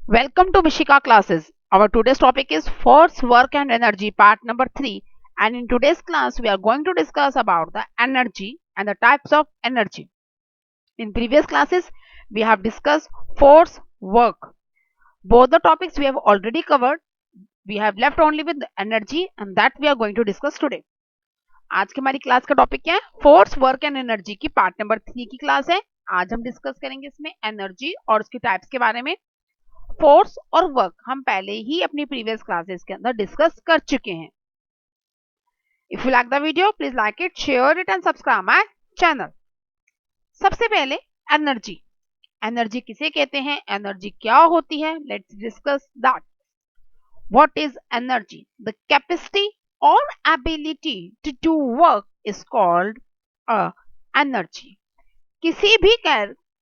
Welcome to Mishika classes. Our today's topic is force, work and energy part number 3, and in today's class we are going to discuss about the energy and the types of energy. In previous classes we have discussed force, work. Both the topics we have already covered. We have left only with the energy and that we are going to discuss today. आज की हमारी class का topic क्या है? Force, work and energy की part number 3 की class है. आज हम डिस्कस करेंगे इसमें एनर्जी और उसकी टाइप्स के बारे में. फोर्स और वर्क हम पहले ही अपनी प्रीवियस क्लासेस के अंदर डिस्कस कर चुके हैं. If you like the video please like it, share it and subscribe my channel. सबसे पहले एनर्जी. एनर्जी किसे कहते हैं, एनर्जी क्या होती है, let's discuss that. What is energy? The capacity और ability to do work is called energy. किसी भी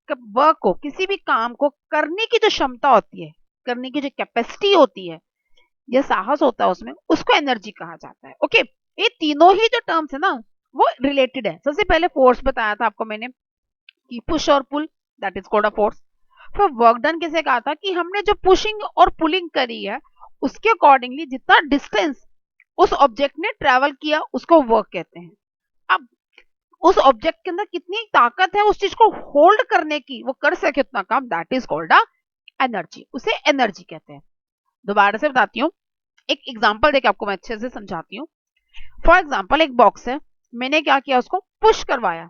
वर्क को, किसी भी काम को करने की जो क्षमता होती है, करने की जो कैपेसिटी होती है, ये साहस होता है उसमें, उसको एनर्जी कहा जाता है. ओके, ये तीनों ही जो टर्म्स है ना वो रिलेटेड है. सबसे पहले फोर्स बताया था आपको मैंने कि पुश और pull, that is called a force. फिर वर्क डन किसे कहा था कि हमने जो पुशिंग और पुलिंग करी है उसके अकॉर्डिंगली जितना डिस्टेंस उस ऑब्जेक्ट ने ट्रेवल किया उसको वर्क कहते हैं. अब उस ऑब्जेक्ट के अंदर कितनी ताकत है उस चीज को होल्ड करने की, वो कर सके उतना काम, that is called a energy. उसे एनर्जी कहते हैं. दोबारा से बताती हूँ, एक एग्जांपल देके आपको मैं अच्छे से समझाती हूँ. फॉर एग्जांपल एक बॉक्स है, मैंने क्या किया, उसको पुश करवाया,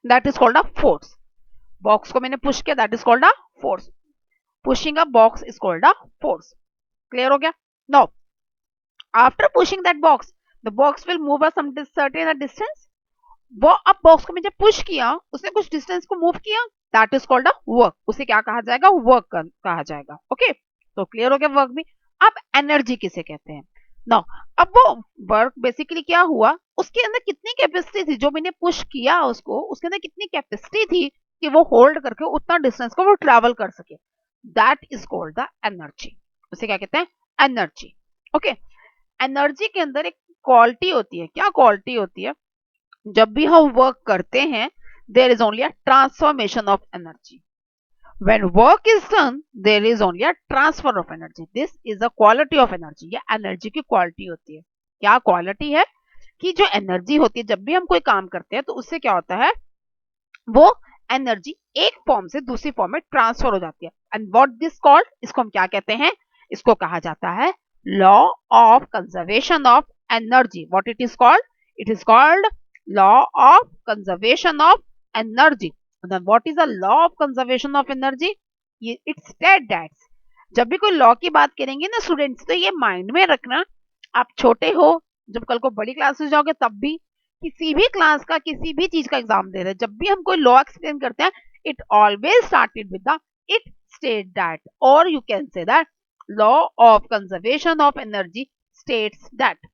that is called a force. Box को मैंने पुश किया, that is called a force. Pushing a box is called a force. Clear हो गया? No, after pushing that box the box will move a some certain distance. वो अब box को मैंने push किया, उसने कुछ डिस्टेंस को मूव किया, that is called a work. उसे क्या कहा जाएगा? वर्क कहा जाएगा. ओके, तो क्लियर हो गया वर्क भी. अब एनर्जी किसे कहते हैं ना? अब वो वर्क बेसिकली क्या हुआ, उसके अंदर कितनी कैपेसिटी थी, जो मैंने पुश किया उसको, उसके अंदर कितनी कैपेसिटी थी कि वो होल्ड करके उतना डिस्टेंस को वो ट्रेवल कर सके, that is called the energy. उसे क्या कहते हैं? एनर्जी. ओके, एनर्जी के अंदर एक क्वालिटी होती है. क्या क्वालिटी होती है? जब भी हम वर्क करते हैं there is only a transformation of energy. when work is done there is only a transfer of energy. this is the quality of energy. ये एनर्जी की क्वालिटी होती है. क्या क्वालिटी है? कि जो एनर्जी होती है जब भी हम कोई काम करते हैं तो उससे क्या होता है, वो एनर्जी एक फॉर्म से दूसरी फॉर्म में ट्रांसफर हो जाती है. एंड व्हाट दिस कॉल्ड, इसको हम क्या कहते हैं? इसको कहा जाता है law of conservation of energy. What it is called? It is called law of conservation of energy. then what is the law of conservation of energy? it states that जब भी कोई लॉ की बात करेंगे ना स्टूडेंट्स, तो ये mind में रखना. आप छोटे हो, जब कल को बड़ी क्लास में जाओगे तब भी, किसी भी क्लास का किसी भी चीज का एग्जाम दे रहे हैं, जब भी हम कोई लॉ एक्सप्लेन करते हैं, it always started with the it state that, और you can say that law of conservation of energy states that.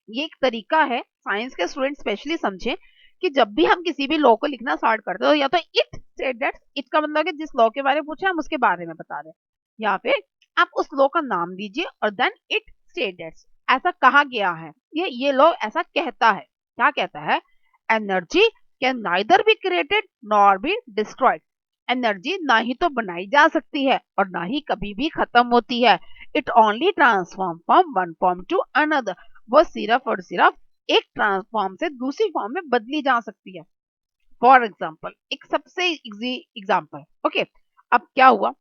ये एक तरीका है, साइंस के स्टूडेंट स्पेशली समझे, कि जब भी हम किसी भी लॉ को लिखना स्टार्ट करते हो, या तो इट स्टेट दैट, इट का मतलब है जिस लॉ के बारे में पूछे हम उसके बारे में बता रहे हैं, या फिर आप उस लॉ का नाम दीजिए और देन इट स्टेट दैट ऐसा कहा गया है, ये लॉ ऐसा कहता है. क्या कहता है? Energy can neither be created nor be destroyed. Energy ना ही तो बनाई जा सकती है और ना ही कभी भी खत्म होती है. It only transform from one form to another. वो सिर्फ और सिर्फ एक ट्रांसफॉर्म से दूसरी फॉर्म में बदली जा सकती है. फॉर एग्जाम्पल, एक सबसे इजी एग्जाम्पल. ओके, अब क्या हुआ,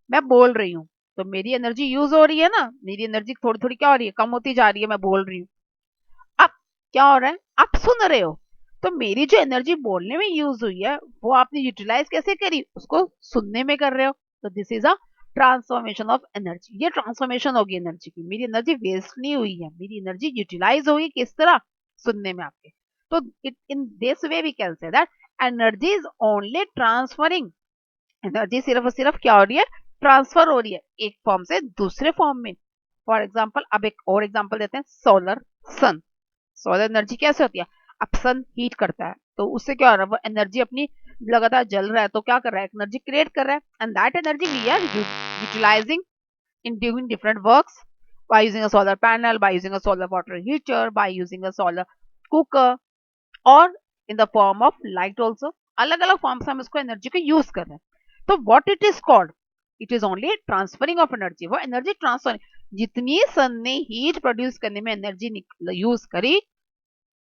मैं बोल रही हूँ तो मेरी एनर्जी यूज हो रही है ना, मेरी एनर्जी थोड़ी थोड़ी क्या हो रही है, कम होती जा रही है, मैं बोल रही हूँ. अब क्या हो रहा है, आप सुन रहे हो, तो मेरी जो एनर्जी बोलने में यूज हुई है वो आपने यूटिलाइज कैसे करी, उसको सुनने में कर रहे हो. तो this is a transformation of energy. ये ट्रांसफॉर्मेशन होगी एनर्जी की. मेरी एनर्जी वेस्ट नहीं हुई है, मेरी एनर्जी यूटिलाइज होगी. किस तरह? सुनने में आपके. तो it in this way we can say that energy is only transferring. Energy सिर्फ और सिर्फ क्या हो रही है, ट्रांसफर हो रही है एक फॉर्म से दूसरे फॉर्म में. फॉर एग्जाम्पल, अब एक और एग्जाम्पल देते हैं, सोलर सन. सोलर एनर्जी कैसे होती है? अब सन हीट करता है तो उससे क्या हो रहा है, वो एनर्जी अपनी लगातार जल रहा है, तो क्या कर रहा है, एनर्जी क्रिएट कर रहा है. And that energy we are utilising in doing different works by using a solar panel, by using a solar water heater, by using a solar cooker, or in the form of light also. अलग अलग form से हम इसको energy को use कर रहे हैं. तो what it is called, it is only transferring of energy, वो एनर्जी ट्रांसफर, जितनी सन ने हीट प्रोड्यूस करने में एनर्जी यूज करी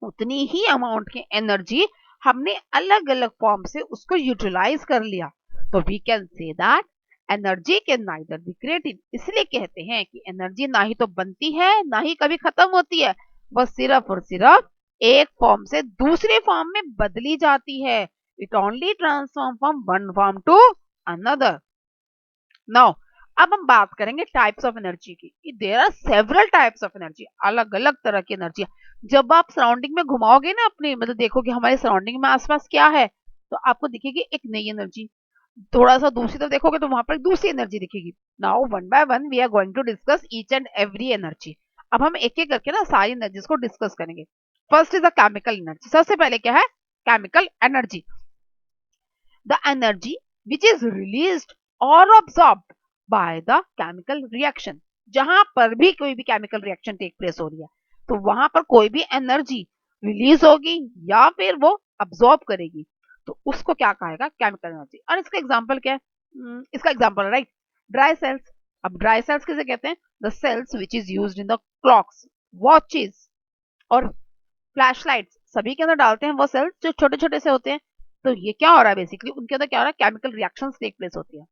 उतनी ही अमाउंट की एनर्जी हमने अलग अलग फॉर्म से उसको यूटिलाइज कर लिया। तो we can say that energy can neither be created, इसलिए कहते हैं कि एनर्जी ना ही तो बनती है ना ही कभी खत्म होती है, बस सिर्फ और सिर्फ एक फॉर्म से दूसरे फॉर्म में बदली जाती है। It only transform from one form to another. Now अब हम बात करेंगे टाइप्स ऑफ एनर्जी की। There are several types of energy, अलग अलग तरह की एनर्जी। जब आप सराउंडिंग में घुमाओगे ना अपनी, मतलब देखोगे हमारे सराउंडिंग में आसपास क्या है, तो आपको दिखेगी एक नई एनर्जी, थोड़ा सा दूसरी तरफ देखोगे तो वहां पर दूसरी एनर्जी दिखेगी। Now one by one we are going to discuss each and every energy. अब हम एक एक करके ना सारी एनर्जीज को डिस्कस करेंगे। First is the chemical energy. सबसे पहले क्या है? Chemical energy. The energy which is released और ऑब्जॉर्ब्ड बाय द केमिकल रिएक्शन। जहां पर भी कोई भी केमिकल रिएक्शन टेक प्लेस हो रही है तो वहां पर कोई भी एनर्जी रिलीज होगी या फिर वो अब्सॉर्ब करेगी, तो उसको क्या कहेगा? Chemical energy. और इसका एग्जांपल क्या है? इसका एग्जांपल राइट, ड्राई सेल्स। अब ड्राई सेल्स किसे कहते हैं? The cells which is used in the clocks, watches और फ्लैशलाइट्स, सभी के अंदर डालते हैं वो सेल्स जो छोटे छोटे से होते हैं। तो ये क्या हो रहा है? बेसिकली उनके अंदर क्या हो रहा है? केमिकल रिएक्शंस टेक प्लेस होती है।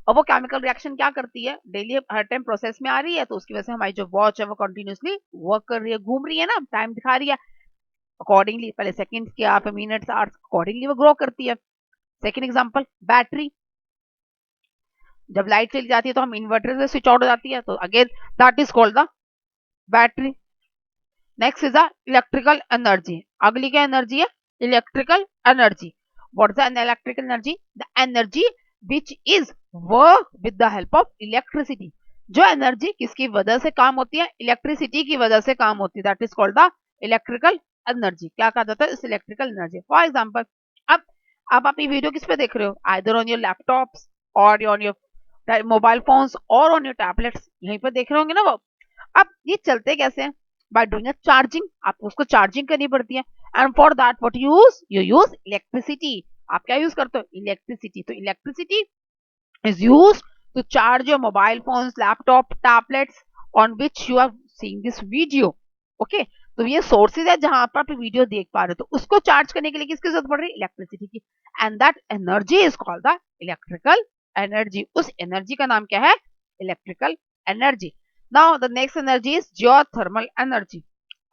और वो केमिकल रिएक्शन क्या करती है? डेली हर टाइम प्रोसेस में आ रही है, तो उसकी वजह से हमारी जो वॉच है वो कंटिन्यूसली वर्क कर रही है, घूम रही है ना, टाइम दिखा रही है अकॉर्डिंगली, पहले सेकंड्स के फिर मिनट्स आवर्स, अकॉर्डिंगली वो ग्रो करती है। Second example, battery. जब लाइट चली जाती है तो हम इन्वर्टर से स्विच आउट हो जाती है, तो again that is called the battery. Next is the electrical energy. अगली क्या एनर्जी है? Electrical energy. What is the electrical energy? The energy which is work with the help of electricity. जो energy किसकी वजह से काम होती है? इलेक्ट्रिसिटी की वजह से काम होती है, that is called the electrical energy. क्या कहा जाता है? इस इलेक्ट्रिकल एनर्जी। फॉर एग्जाम्पल, अब अब आप ये वीडियो किस पे देख रहे हो? आइदर ऑन योर लैपटॉप्स और ऑन योर मोबाइल फोन्स और ऑन योर टैबलेट्स, यहीं पर देख रहे होंगे ना वो। अब ये चलते कैसे हैं? बाय डूइंग अ चार्जिंग, आपको उसको चार्जिंग करनी पड़ती है। And for that what you use electricity. आप क्या यूज करते हो? इलेक्ट्रिसिटी। तो electricity is used to charge your mobile phones, laptop, tablets on which you are seeing this video. Okay, तो ये सोर्सेज है जहां पर आप वीडियो देख पा रहे हो, तो उसको चार्ज करने के लिए किसकी जरूरत पड़ रही है? इलेक्ट्रिसिटी की। And that energy is called the electrical energy. उस एनर्जी का नाम क्या है? Electrical energy. Now the next energy is geothermal energy.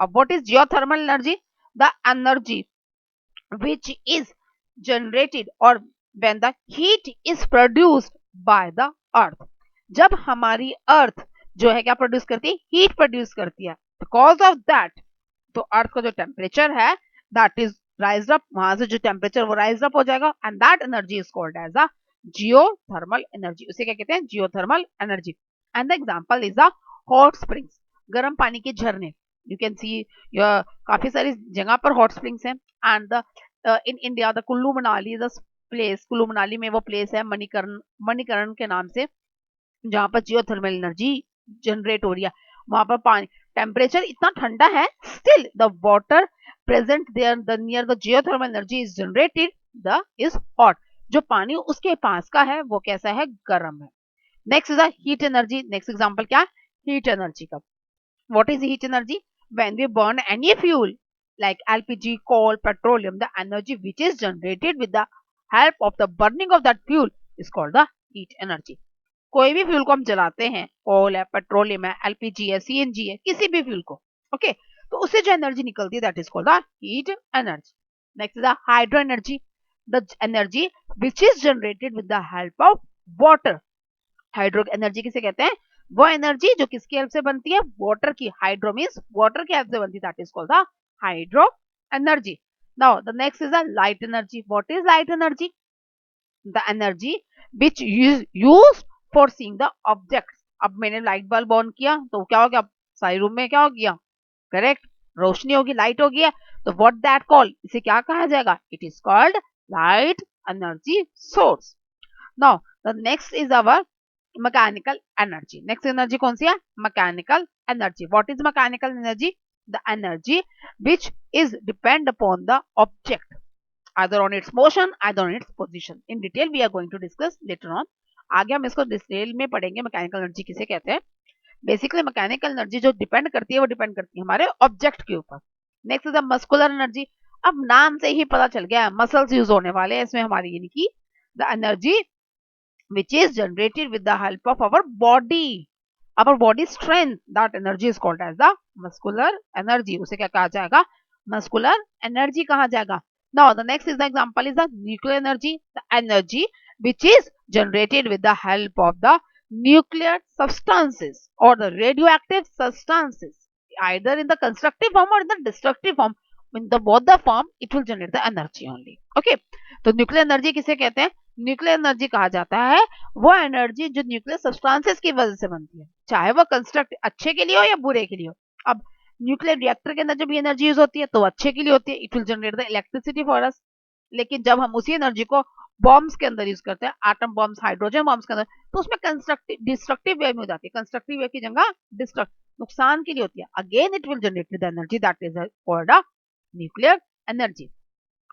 अब what is geothermal energy? The energy which is generated or when the heat is produced by the earth। जब हमारी अर्थ जो है क्या प्रोड्यूस करती है? हीट प्रोड्यूस करती है। बिकॉज ऑफ दैट, तो अर्थ का जो टेम्परेचर है दैट इज राइज अप, वहां से जो टेम्परेचर वो राइज अप हो जाएगा, and that energy is called as a geothermal energy. उसे क्या कहते हैं? Geothermal energy. And the example is the hot springs, गर्म पानी के झरने। यू कैन सी काफी सारी जगह पर हॉट स्प्रिंग्स हैं। And the in India the Kullu Manali is a place, Kullu Manali में वो प्लेस है मणिकरण, मणिकरण के नाम से, जहां पर जियोथर्मल एनर्जी जनरेट हो रही है। वहां पर पानी टेम्परेचर इतना ठंडा है, still the water present there the near the geothermal energy is generated the is hot. जो पानी उसके पास का है वो कैसा है? गर्म है। Next is the heat energy. Next example क्या है? हीट एनर्जी का। What is heat energy? When we burn any fuel like LPG, coal, petroleum, the energy which is generated with the help of the burning of that fuel is called the heat energy. कोई भी fuel को हम जलाते हैं, कोल है, petroleum है, LPG है, CNG है, किसी भी फ्यूल को, ओके, तो उससे जो एनर्जी निकलती है that is called the heat energy. Next is the hydro energy. The energy which is generated with the help of water. Hydro energy किसे कहते हैं? वो एनर्जी जो किसकी हेल्प से बनती है? वाटर की। हाइड्रो मींस वाटर की हेल्प से बनती है, that is called the hydro energy. Now the next is the light energy. What is light energy? The energy which is used for seeing the objects. अब मैंने light bulb on किया तो क्या हो गया? सारे रूम में क्या हो गया? करेक्ट, रोशनी होगी, लाइट होगी है। तो व्हाट दैट कॉल्ड, इसे क्या कहा जाएगा? It is called light energy source. Now the next is our mechanical energy. Next energy कौन सी है? Mechanical energy. What is mechanical energy? The energy which is depend upon the object either on its motion, either on its position. In detail we are going to discuss later on. आगे हम इसको detail में पढ़ेंगे mechanical energy किसे कहते हैं। Basically mechanical energy जो depend करती है वो डिपेंड करती है हमारे ऑब्जेक्ट के ऊपर। Next is the muscular energy. अब नाम से ही पता चल गया मसल्स यूज होने वाले हैं इसमें हमारी, यानी कि the energy which is generated with the help of our body strength, that energy is called as the muscular energy। उसे क्या कहा जाएगा, muscular energy कहा जाएगा। Now the next is the example is the nuclear energy, the energy which is generated with the help of the nuclear substances or the radioactive substances, either in the constructive form or in the destructive form। In the both the form it will generate the energy only। Okay, तो nuclear energy किसे कहते हैं, nuclear energy कहा जाता है वो energy जो nuclear substances की वजह से बनती है, चाहे वो कंस्ट्रक्ट अच्छे के लिए हो या बुरे के लिए हो। अब न्यूक्लियर रिएक्टर के अंदर जब ये एनर्जी यूज होती है तो अच्छे के लिए होती है, it will generate the electricity for us. लेकिन जब हम उसी एनर्जी को बॉम्ब्स के अंदर यूज करते हैं, एटम बॉम्ब्स, हाइड्रोजन बॉम्ब्स के अंदर, तो उसमें कंस्ट्रक्टिव डिस्ट्रक्टिव वे में हो जाती है, कंस्ट्रक्टिव वे की जगह डिस्ट्रक्ट नुकसान के लिए होती है। Again it will generate the energy that is called a nuclear energy.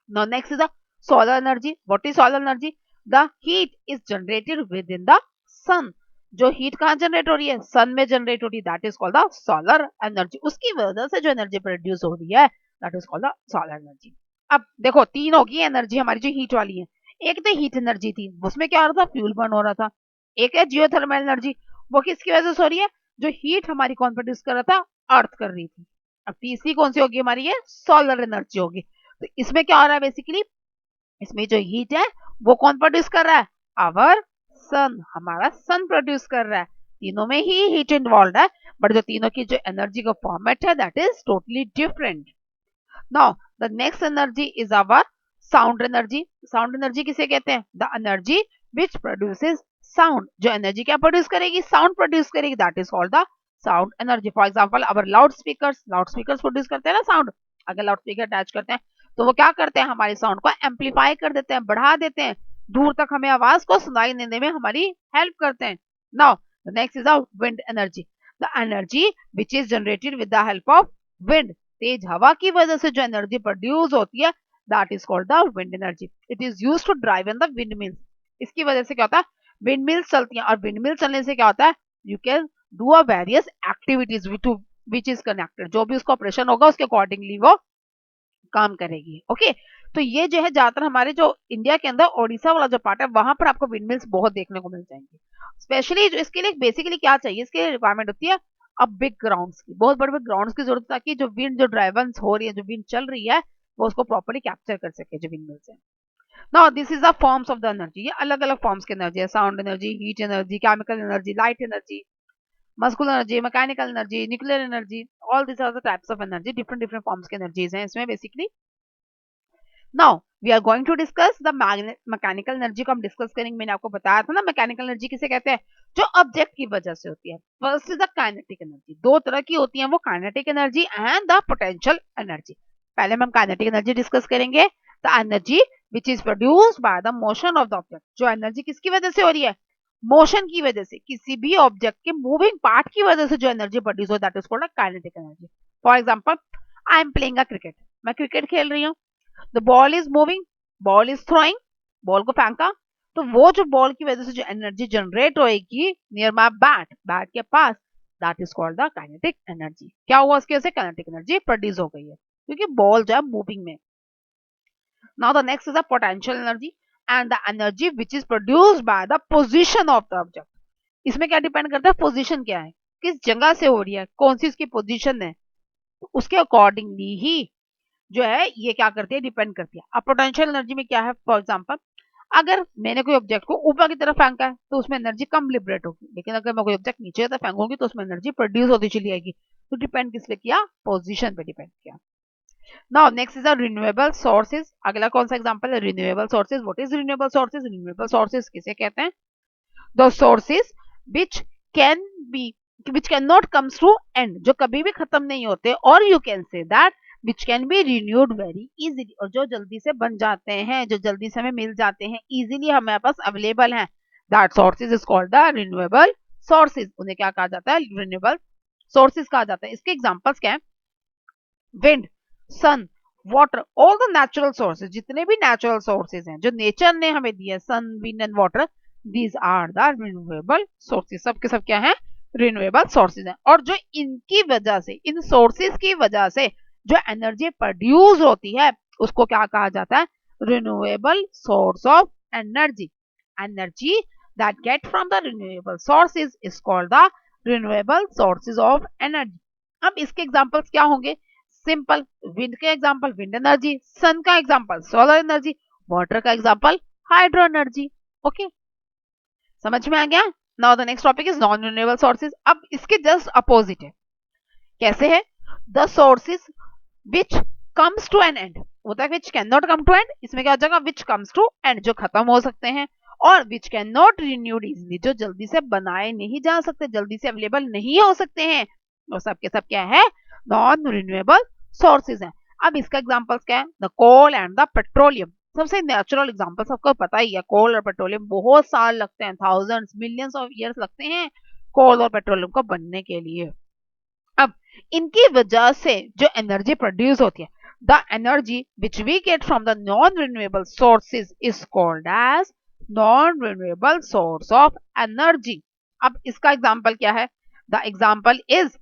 Now next is the solar energy। what is solar energy? The heat is generated within the sun। जो heat कहाँ generate हो रही है, सन में generate हो रही है, that is called the solar energy. उसकी वजह से जो एनर्जी प्रोड्यूस हो रही है that is called the solar energy. अब देखो तीन होगी एनर्जी हमारी जो हीट वाली है। एक तो हीट एनर्जी थी, उसमें क्या हो रहा था, फ्यूल बर्न हो रहा था। एक है जियोथर्मल एनर्जी, वो किसकी वजह से हो रही है, जो हीट हमारी कौन प्रोड्यूस कर रहा था, अर्थ कर रही थी। अब तीसरी कौन सी होगी हमारी, ये सोलर एनर्जी होगी। तो इसमें क्या हो रहा है, बेसिकली इसमें जो हीट है वो कौन प्रोड्यूस कर रहा है, आवर सन, हमारा सन प्रोड्यूस कर रहा है। तीनों में ही हीट इन्वॉल्व है, बट जो तीनों की जो एनर्जी का फॉर्मेट है that is totally different. Now the next energy is our sound energy. Sound energy किसे कहते हैं, the energy which produces sound. जो एनर्जी क्या प्रोड्यूस करेगी, साउंड प्रोड्यूस करेगी, that is called the sound energy. For example our loud speakers produce करते हैं ना साउंड। अगर लाउड स्पीकर अटैच करते हैं तो वो क्या करते हैं, हमारे साउंड को एम्पलीफाई कर देते हैं, बढ़ा देते हैं, दूर तक हमें आवाज को सुनाई देने में हमारी हेल्प करते हैं। Now the next is the wind energy. The energy which is generated with the help of wind. तेज हवा की वजह से जो एनर्जी प्रोड्यूस होती है that is called the wind energy. It is used to drive in the wind mills. इसकी वजह से क्या होता है, विंड मिल्स चलती हैं, और विंड मिल चलने से क्या होता है, you can do a various activities which is connected. जो भी उसका ऑपरेशन होगा उसके अकॉर्डिंगली वो काम करेगी। ओके, तो ये जो है ज्यादातर हमारे जो इंडिया के अंदर ओडिशा वाला जो पार्ट है वहां पर आपको विंड मिल्स बहुत देखने को मिल जाएंगे। स्पेशली जो इसके लिए बेसिकली क्या चाहिए, इसके लिए रिक्वायरमेंट होती है अब बिग ग्राउंड्स की, बहुत बड़े बड़े ग्राउंड्स की जरूरत है, ताकि जो विंड जो ड्राइवेंस हो रही है, जो विंड चल रही है, वो उसको प्रॉपर्ली कैप्चर कर सके जो विंड मिल्स है। Now this is the forms of the energy. ये अलग अलग फॉर्म्स की एनर्जी है, sound energy, heat energy, chemical energy, light energy, muscular energy, mechanical energy, nuclear energy. All this are the types of energy, different different forms की energies हैं इसमें basically. Now we are going to discuss the mechanical energy को हम discuss करेंगे। मैंने आपको बताया था ना मैकेनिकल एनर्जी किसे कहते हैं, जो ऑब्जेक्ट की वजह से होती है। First is the kinetic energy. दो तरह की होती है वो, kinetic energy and the potential energy. पहले हम काइनेटिक एनर्जी डिस्कस करेंगे। The energy which is produced by the motion of the object. जो एनर्जी किसकी वजह से हो रही है, मोशन की वजह से, किसी भी ऑब्जेक्ट के मूविंग पार्ट की वजह से जो एनर्जी प्रोड्यूस हो that is called kinetic energy. For example I am playing a cricket, मैं क्रिकेट खेल रही हूँ, the ball is moving, ball is throwing, ball को फेंका, तो वो जो बॉल की वजह से जो एनर्जी जनरेट होएगी नियर माय बैट, बैट के पास, that is called the kinetic energy. क्या हुआ उसकी वजह से, काइनेटिक एनर्जी प्रोड्यूस हो गई है क्योंकि बॉल जो है मूविंग में। Now the next is the potential energy and the energy which is produced by the position of the object. इसमें क्या डिपेंड करता है, पोजीशन क्या है, किस जगह से हो रही है, कौन सी उसकी पोजीशन है, उसके अकॉर्डिंगली ही जो है ये क्या करती है, डिपेंड करती है। अब पोटेंशियल एनर्जी में क्या है, फॉर एग्जांपल अगर मैंने कोई ऑब्जेक्ट को ऊपर की तरफ फेंका है तो उसमें एनर्जी कम लिबरेट होगी, लेकिन अगर मैं कोई ऑब्जेक्ट नीचे की तरफ फेंकूंगी तो उसमें एनर्जी प्रोड्यूस होती चली जाएगी। तो डिपेंड किस पे किया, पोजीशन पे डिपेंड किया। Now next is renewable sources. अगला कौन सा एग्जांपल है, renewable sources. What is renewable sources, renewable sources किसे कहते हैं, the sources which can be which cannot comes to end, जो कभी भी खत्म नहीं होते, और you can say that which can be renewed very easily, और जो जल्दी से बन जाते हैं, जो जल्दी से हमें मिल जाते हैं, easily हमारे पास अवेलेबल हैं, that sources is called the renewable sources। उन्हें क्या कहा जाता है, renewable sources कहा जाता है। इसके एग्जांपल्स क्या है, wind, sun, water, all the natural sources. जितने भी नेचुरल सोर्सेज हैं जो नेचर ने हमें दिए, sun, wind and water, these are the renewable sources. सब के सब क्या है? रिन्यूएबल सोर्सेज हैं। और जो इनकी वजह से, इन सोर्सेज की वजह से जो एनर्जी प्रोड्यूस होती है उसको क्या कहा जाता है? Renewable source of energy. Energy that get from the renewable sources is called the renewable sources of energy। अब इसके एग्जांपल्स क्या होंगे? सिंपल, विंड के एग्जांपल विंड एनर्जी, सन का एग्जांपल सोलर एनर्जी, वाटर का एग्जांपल हाइड्रो एनर्जी। ओके, समझ में आ गया? Now the next topic is non renewable sources. अब इसके जस्ट अपोजिट है। कैसे है? The sources which comes to an end, होता है which can not come to end, इसमें क्या हो जाएगा? विच कम्स टू एंड, जो खत्म हो सकते हैं, और विच कैन नॉट रिन्यूड इजिली, जो जल्दी से बनाए नहीं जा सकते, जल्दी से अवेलेबल नहीं हो सकते हैं, वो सब के सब क्या है? नॉन रिन्यूएबल सोर्सेज हैं। अब इसका एग्जांपल्स क्या है? The coal and the petroleum. सबसे नेचुरल एग्जांपल सबको पता ही है, कोल और पेट्रोलियम। बहुत साल लगते हैं, थाउजेंड्स मिलियंस ऑफ ईयर्स लगते हैं कोल और पेट्रोलियम को बनने के लिए। अब इनकी वजह से जो एनर्जी प्रोड्यूस होती है, the energy which we get from the non renewable sources is called as non renewable source of energy. अब इसका एग्जांपल क्या है? The example is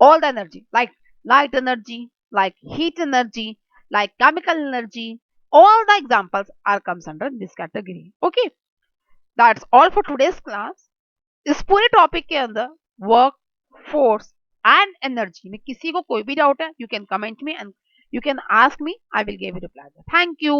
all the energy, like light energy, like heat energy, like chemical energy. All the examples are comes under this category. Okay, that's all for today's class। इस पूरे topic के अंदर work, force and energy में किसी को कोई भी doubt है, you can comment me and you can ask me, I will give you reply. Thank you.